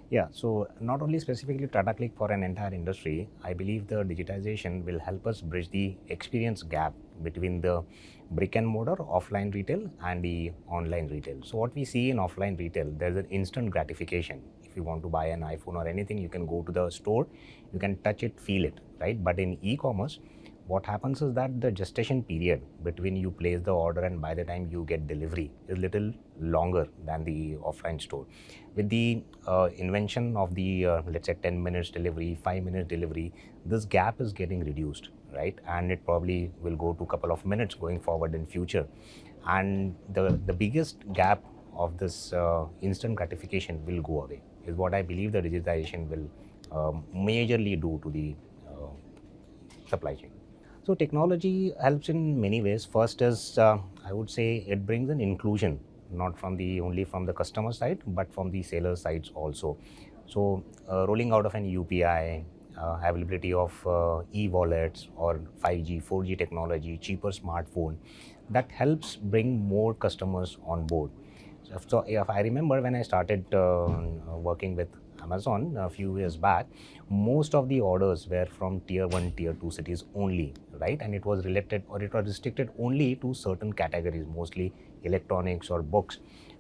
Yeah, so not only specifically Tata CLiQ for an entire industry, I believe the digitization will help us bridge the experience gap between the brick and mortar offline retail and the online retail. So what we see in offline retail, there's an instant gratification. If you want to buy an iPhone or anything, you can go to the store, you can touch it, feel it, right? But in e-commerce, what happens is that the gestation period between you place the order and by the time you get delivery is little longer than the offline store. With the invention of the let's say 10 minutes delivery, 5 minutes delivery, this gap is getting reduced, right? And it probably will go to a couple of minutes going forward in future. And the biggest gap of this instant gratification will go away is what I believe the digitization will majorly do to the uh, supply chain. So technology helps in many ways. First is I would say it brings an inclusion, not from the only from the customer side, but from the seller sides also. So rolling out of an UPI, availability of e-wallets or 5G, 4G technology, cheaper smartphone, that helps bring more customers on board. So if I remember when I started working with Amazon a few years back, most of the orders were from tier 1, tier 2 cities only, right? And it was related or it was restricted only to certain categories, mostly electronics or books,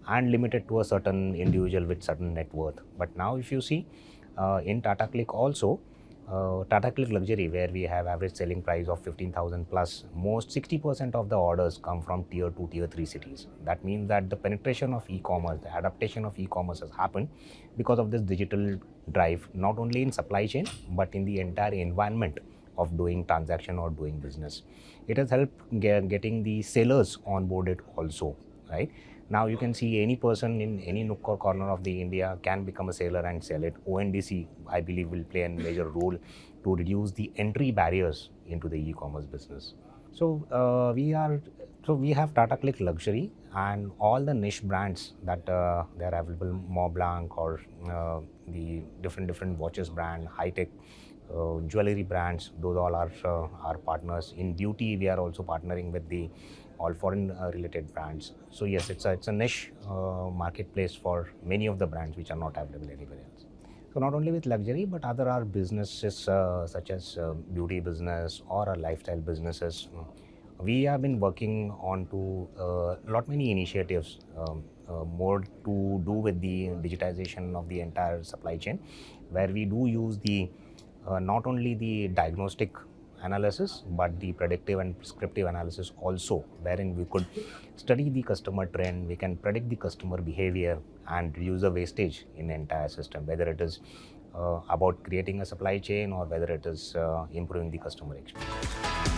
and limited to a certain individual with certain net worth. But now if you see in Tata CLiQ also, Tata CLiQ Luxury, where we have average selling price of 15,000 plus, most 60% of the orders come from tier 2, tier 3 cities. That means that the penetration of e-commerce, the adaptation of e-commerce has happened because of this digital drive, not only in supply chain, but in the entire environment of doing transaction or doing business. It has helped getting the sellers onboarded also, right? Now you can see any person in any nook or corner of the India can become a seller and sell it. ONDC, I believe, will play a major role to reduce the entry barriers into the e-commerce business. So we have Tata CLiQ Luxury and all the niche brands that they are available, Mont Blanc or the different watches brand, high tech jewelry brands. Those all are our partners. In beauty, we are also partnering with the all foreign related brands. So yes, it's a niche marketplace for many of the brands which are not available anywhere else. So not only with luxury, but other are businesses such as beauty business or lifestyle businesses. We have been working on to lot many initiatives, more to do with the digitization of the entire supply chain, where we do use the not only the diagnostic analysis but the predictive and prescriptive analysis also, wherein we could study the customer trend, we can predict the customer behavior and reduce the wastage in the entire system, whether it is about creating a supply chain or whether it is improving the customer experience.